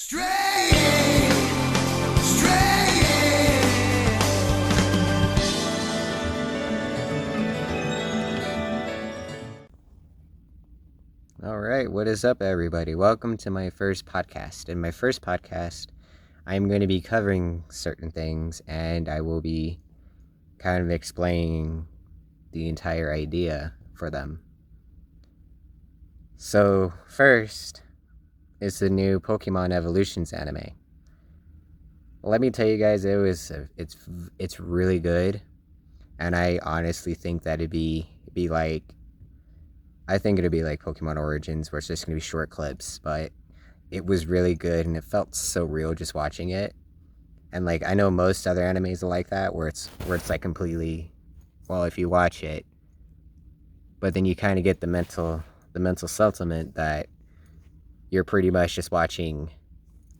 Straying, straying. All right, what is up, everybody? Welcome to my first podcast. In my first podcast, I'm going to be covering certain things, and I will be kind of explaining the entire idea for them. So, first is the new Pokemon Evolutions anime. Let me tell you guys, it's really good, and I honestly think that it'd be like. I think it'd be like Pokemon Origins, where it's just gonna be short clips, but it was really good and it felt so real just watching it. And like I know most other animes are like that, where it's like completely, well, if you watch it, but then you kind of get the mental supplement that you're pretty much just watching,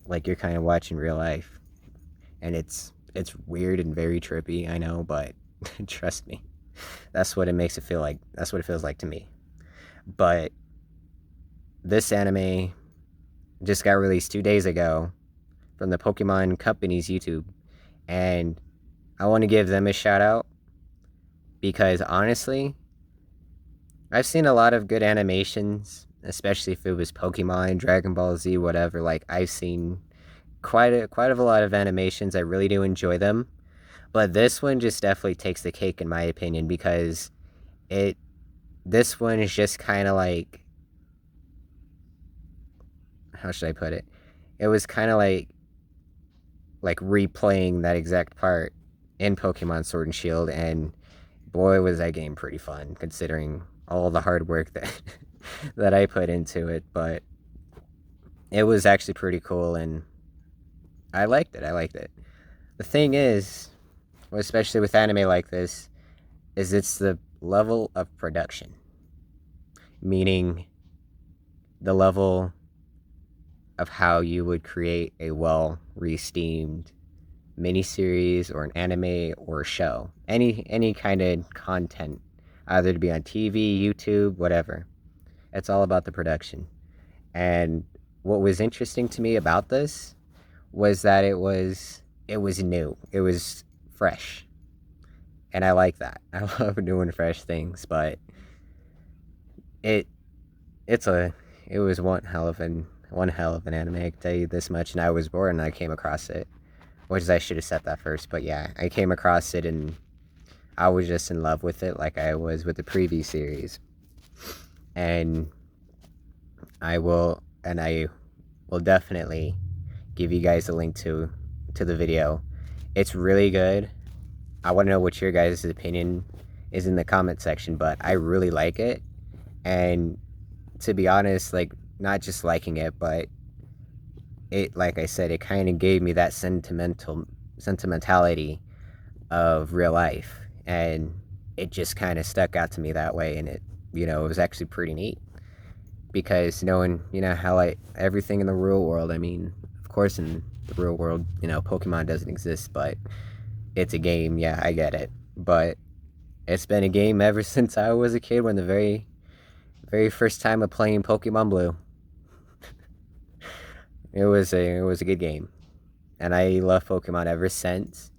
like you're kind of watching real life, and it's weird and very trippy. I know, but trust me, that's what it makes it feel like. That's what it feels like to me. But this anime just got released 2 days ago from the Pokemon Company's YouTube, and I want to give them a shout out because honestly, I've seen a lot of good animations, especially if it was Pokemon, Dragon Ball Z, whatever. Like I've seen quite a lot of animations. I really do enjoy them, but this one just definitely takes the cake in my opinion because this one is just kind of like, how should I put it? It was kind of like replaying that exact part in Pokemon Sword and Shield, and boy was that game pretty fun considering all the hard work that that I put into it. But it was actually pretty cool, and I liked it. The thing is, especially with anime like this, is it's the level of production, meaning the level of how you would create a well-resteamed miniseries or an anime or a show. Any kind of content, either to be on TV, YouTube, whatever. It's all about the production. And what was interesting to me about this was that it was new. It was fresh. And I like that. I love doing fresh things, but it was one hell of an anime, I can tell you this much. And I was bored and I came across it, which is I should have said that first, but yeah, I came across it and I was just in love with it, like I was with the previous series. And I will definitely give you guys a link to the video. It's really good. I want to know what your guys' opinion is in the comment section, but I really like it. And to be honest, like, not just liking it, but it, like I said, it kind of gave me that sentimentality of real life, and it just kind of stuck out to me that way. And it was actually pretty neat because knowing how like everything in the real world, I mean, of course in the real world, Pokemon doesn't exist, but it's a game. Yeah, I get it, but it's been a game ever since I was a kid, when the very first time of playing Pokemon Blue. It was a good game, and I love Pokemon ever since.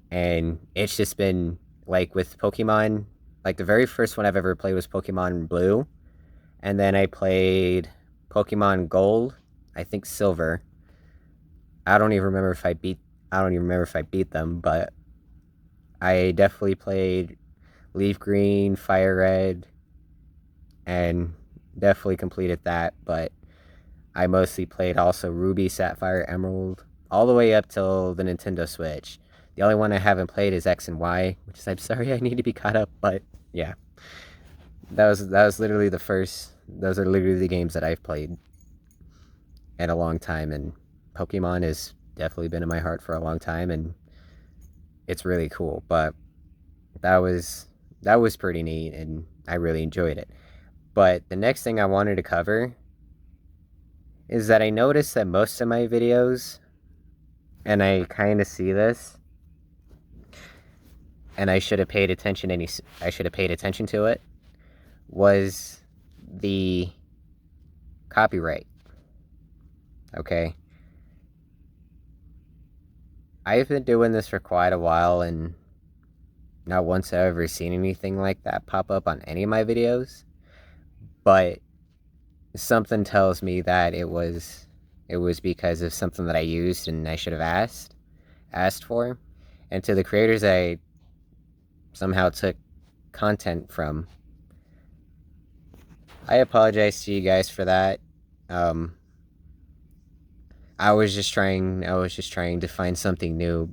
And it's just been like with Pokemon, like the very first one I've ever played was Pokemon Blue, and then I played Pokemon Gold, I think Silver. I don't even remember if I beat them, but I definitely played Leaf Green, Fire Red, and definitely completed that. But I mostly played also Ruby, Sapphire, Emerald, all the way up till the Nintendo Switch. The only one I haven't played is X and Y, which is, I'm sorry, I need to be caught up, but yeah. That was literally the first, those are literally the games that I've played in a long time, and Pokemon has definitely been in my heart for a long time, and it's really cool. But that was pretty neat, and I really enjoyed it. But the next thing I wanted to cover is that I noticed that most of my videos, and I kind of see this, and I should have paid attention to it, was the copyright. Okay, I've been doing this for quite a while, and not once have I ever seen anything like that pop up on any of my videos. But something tells me that it was because of something that I used and I should have asked for. And to the creators I somehow took content from, I apologize to you guys for that. Um, I was just trying to find something new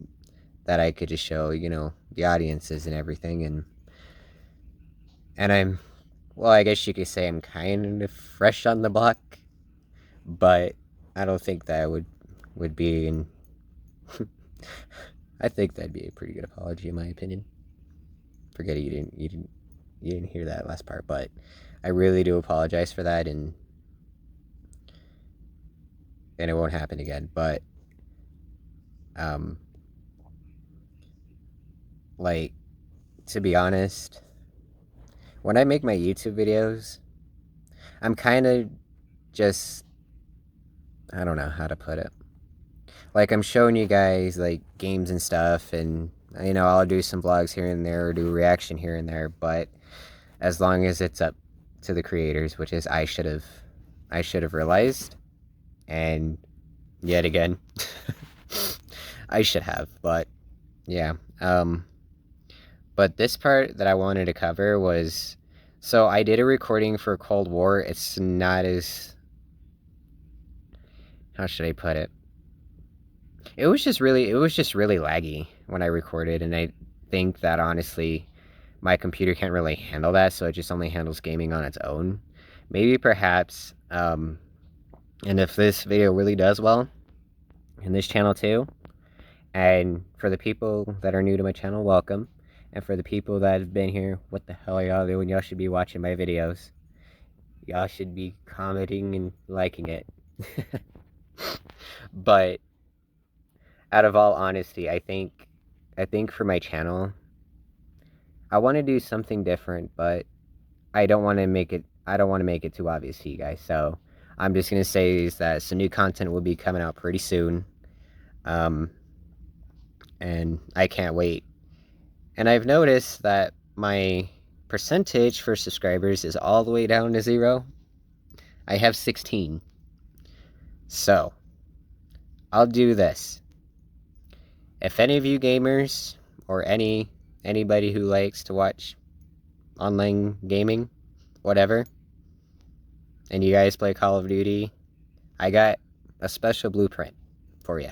that I could just show, the audiences and everything, and well, I guess you could say I'm kind of fresh on the block, but I don't think that would be in I think that'd be a pretty good apology in my opinion. Forget it, you didn't hear that last part, but I really do apologize for that, and it won't happen again. But um like, to be honest, when I make my YouTube videos, I'm kind of just, I don't know how to put it. Like, I'm showing you guys like games and stuff, and I'll do some vlogs here and there, or do reaction here and there, but as long as it's up to the creators, which is I should have realized, and yet again, I should have, but yeah. But this part that I wanted to cover was, so I did a recording for Cold War. It's not as, how should I put it? It was just really laggy when I recorded, and I think that honestly, my computer can't really handle that, so it just only handles gaming on its own. Maybe perhaps, and if this video really does well, and this channel too, and for the people that are new to my channel, welcome. And for the people that have been here, what the hell are y'all doing? Y'all should be watching my videos. Y'all should be commenting and liking it. But out of all honesty, I think for my channel, I want to do something different, but I don't want to make it too obvious to you guys. So I'm just going to say is that some new content will be coming out pretty soon. And I can't wait. And I've noticed that my percentage for subscribers is all the way down to 0. I have 16. So I'll do this. If any of you gamers, or anybody who likes to watch online gaming, whatever, and you guys play Call of Duty, I got a special blueprint for you.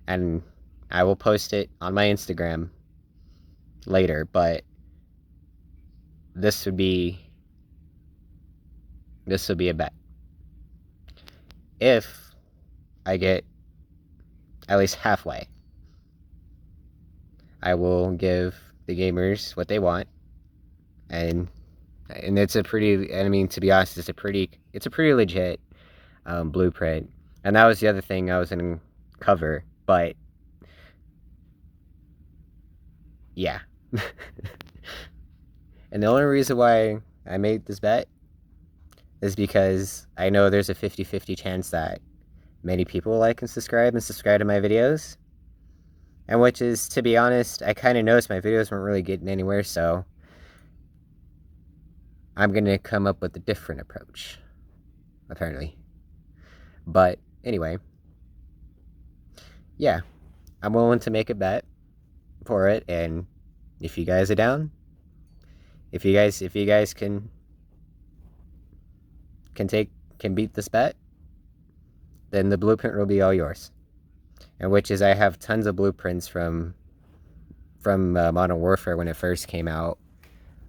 And I will post it on my Instagram later, but this would be a bet. If I get at least halfway, I will give the gamers what they want, and it's a pretty, I mean, to be honest, it's a pretty legit blueprint. And that was the other thing I was gonna cover, but yeah. And the only reason why I made this bet is because I know there's a 50-50 chance that many people like and subscribe to my videos. And which is, to be honest, I kind of noticed my videos weren't really getting anywhere, so I'm going to come up with a different approach, apparently. But anyway, yeah, I'm willing to make a bet for it, and if you guys are down, if you guys can beat this bet, then the blueprint will be all yours. And which is, I have tons of blueprints from Modern Warfare when it first came out,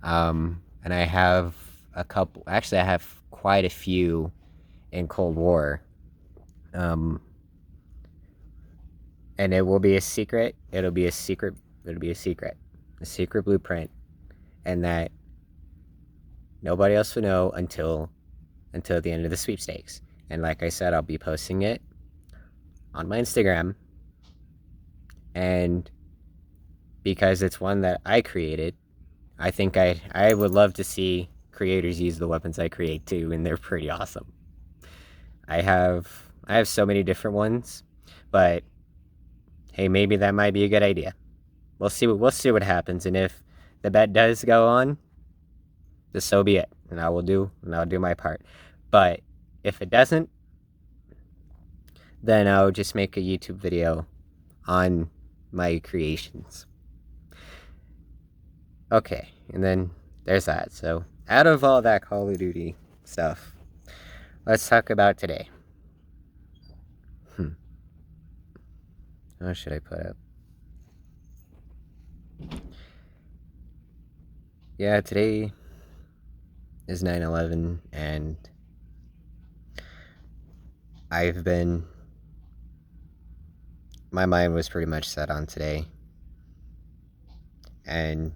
and I have a couple. Actually, I have quite a few in Cold War, and it will be a secret. It'll be a secret blueprint, and that nobody else will know until the end of the sweepstakes. And like I said, I'll be posting it on my Instagram, and because it's one that I created, I think I would love to see creators use the weapons I create too, and they're pretty awesome. I have I have so many different ones, but hey, maybe that might be a good idea. We'll see what happens, and if the bet does go on, then so be it, and I'll do my part. But if it doesn't, then I'll just make a YouTube video on my creations. Okay, and then there's that. So out of all that Call of Duty stuff, let's talk about today. What should I put up? Yeah, today is 9/11, and my mind was pretty much set on today. And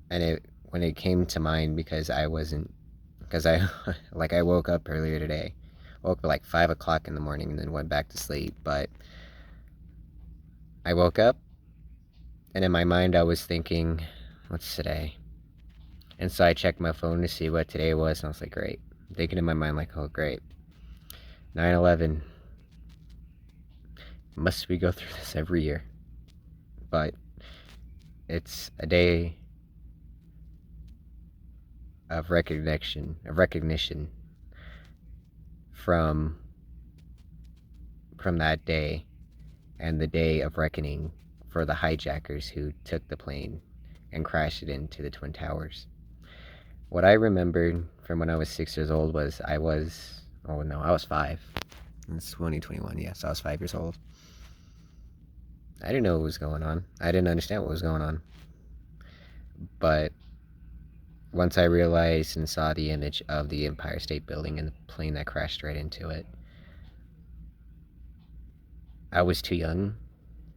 when it came to mind, because I woke up earlier today. Woke up at like 5 o'clock in the morning and then went back to sleep. But I woke up, and in my mind I was thinking, what's today? And so I checked my phone to see what today was, and I was like, great. I'm thinking in my mind like, oh great, 9/11. Must we go through this every year? But it's a day of recognition from that day, and the day of reckoning for the hijackers who took the plane and crashed it into the Twin Towers. What I remembered from when I was 6 years old was I was 5. It's 2021, yes, I was 5 years old. I didn't know what was going on. I didn't understand what was going on. But once I realized and saw the image of the Empire State Building and the plane that crashed right into it, I was too young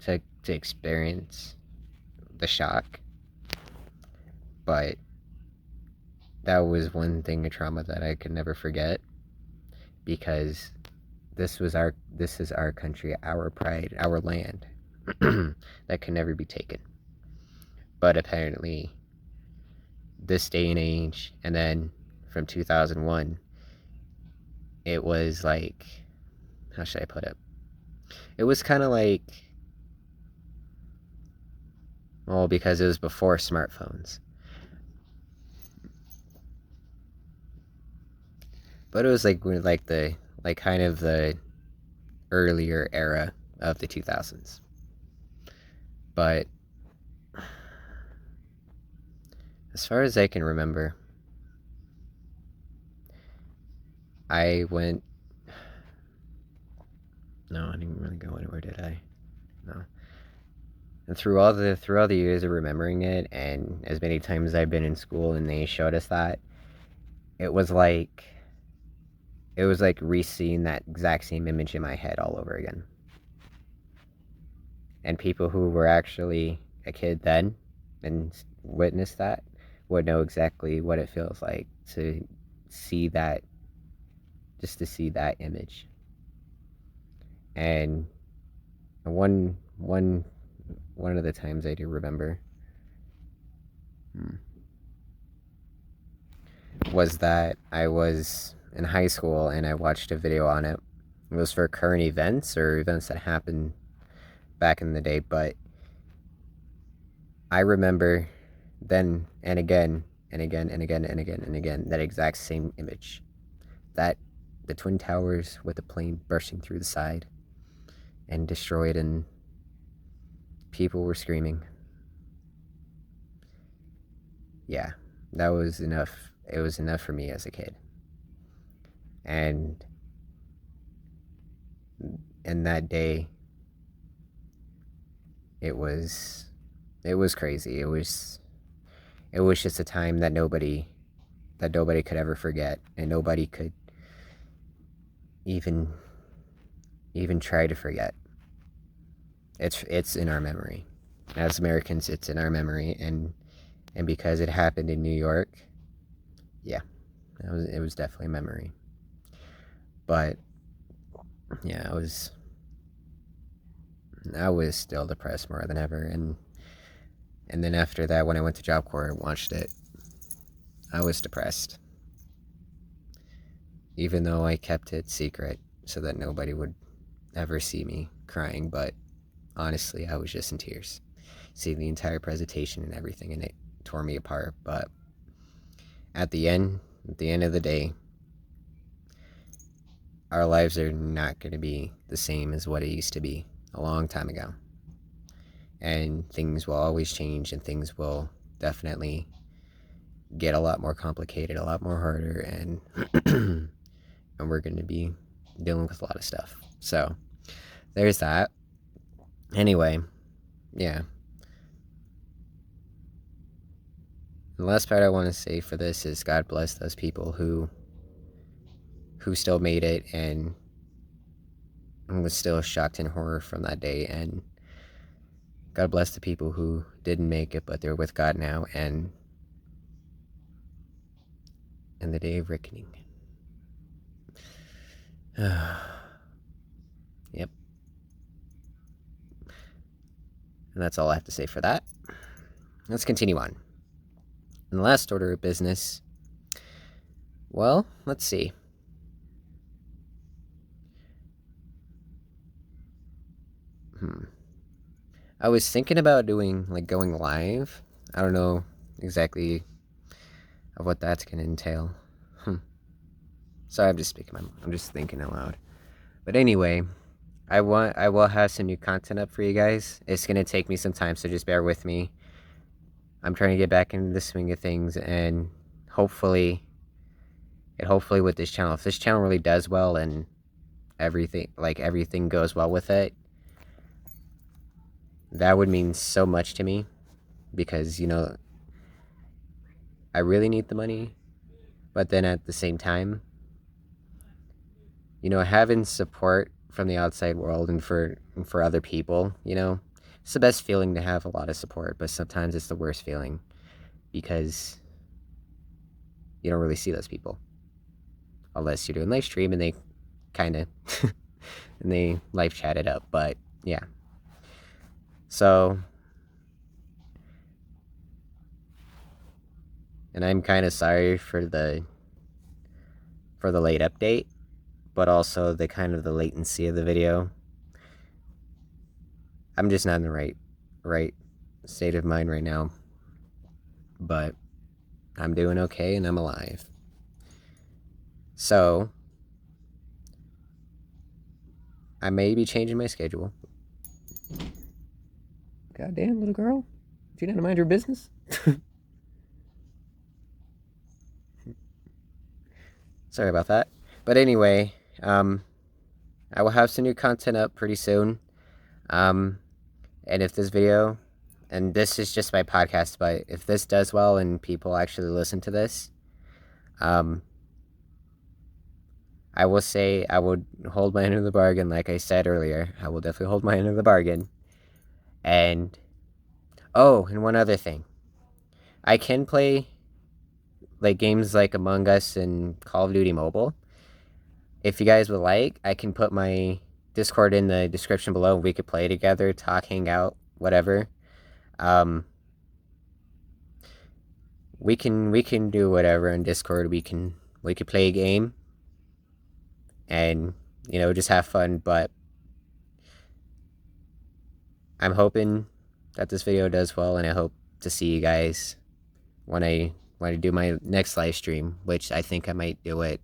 to experience the shock. But that was one thing, a trauma that I could never forget, because this is our country, our pride, our land that can never be taken. But apparently this day and age, and then from 2001, it was like, how should I put it? It was kind of like, well, because it was before smartphones. But it was like kind of the earlier era of the 2000s. But as far as I can remember, I didn't really go anywhere, did I? No. And through all the years of remembering it, and as many times as I've been in school and they showed us that, it was like re-seeing that exact same image in my head all over again. And people who were actually a kid then and witnessed that would know exactly what it feels like to see that, just to see that image. And one of the times I do remember was that I was in high school and I watched a video on it. It was for current events or events that happened back in the day, but I remember then and again and again and again and again and again that exact same image. That the Twin Towers with the plane bursting through the side and destroyed, and people were screaming. Yeah, that was enough. It was enough for me as a kid. And that day, it was crazy. It was just a time that nobody could ever forget, and nobody could even try to forget. It's in our memory. As Americans, it's in our memory, and because it happened in New York, yeah, it was definitely a memory. But yeah, I was still depressed more than ever, and then after that, when I went to Job Corps and watched it, I was depressed, even though I kept it secret so that nobody would ever see me crying, but honestly, I was just in tears. Seeing the entire presentation and everything, and it tore me apart. But at the end of the day, our lives are not going to be the same as what it used to be a long time ago. And things will always change, and things will definitely get a lot more complicated, a lot more harder, and and we're going to be dealing with a lot of stuff. So there's that. Anyway, yeah. The last part I want to say for this is God bless those people who still made it and was still shocked in horror from that day, and God bless the people who didn't make it but they're with God now, and the day of reckoning. Yep. And that's all I have to say for that. Let's continue on. In the last order of business, well, let's see. I was thinking about doing, going live. I don't know exactly of what that's going to entail. Sorry, I'm just thinking out loud. But anyway, I will have some new content up for you guys. It's going to take me some time, so just bear with me. I'm trying to get back into the swing of things, and hopefully with this channel, if this channel really does well and everything goes well with it, that would mean so much to me, because I really need the money, but then at the same time, having support from the outside world and for other people, it's the best feeling to have a lot of support, but sometimes it's the worst feeling because you don't really see those people unless you're doing live stream and they kind of and they live chat it up. But yeah, so, and I'm kind of sorry for the late update, but also the latency of the video. I'm just not in the right state of mind right now, but I'm doing okay and I'm alive. So I may be changing my schedule. Goddamn, little girl, do you not mind your business? Sorry about that. But anyway, I will have some new content up pretty soon. And if this video, and this is just my podcast, but if this does well and people actually listen to this, I will say I would hold my end of the bargain. Like I said earlier, I will definitely hold my end of the bargain. And and one other thing, I can play games like Among Us and Call of Duty Mobile. If you guys would like, I can put my Discord in the description below. We could play together, talk, hang out, whatever. We can do whatever on Discord. We could play a game and just have fun. But I'm hoping that this video does well, and I hope to see you guys when I do my next live stream, which I think I might do it.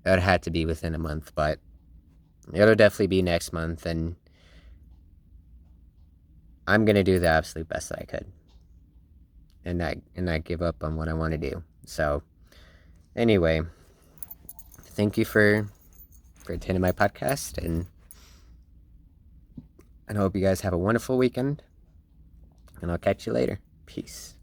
It would have to be within a month, but it'll definitely be next month, and I'm gonna do the absolute best that I could, and not give up on what I want to do. So, anyway, thank you for attending my podcast, and I hope you guys have a wonderful weekend, and I'll catch you later. Peace.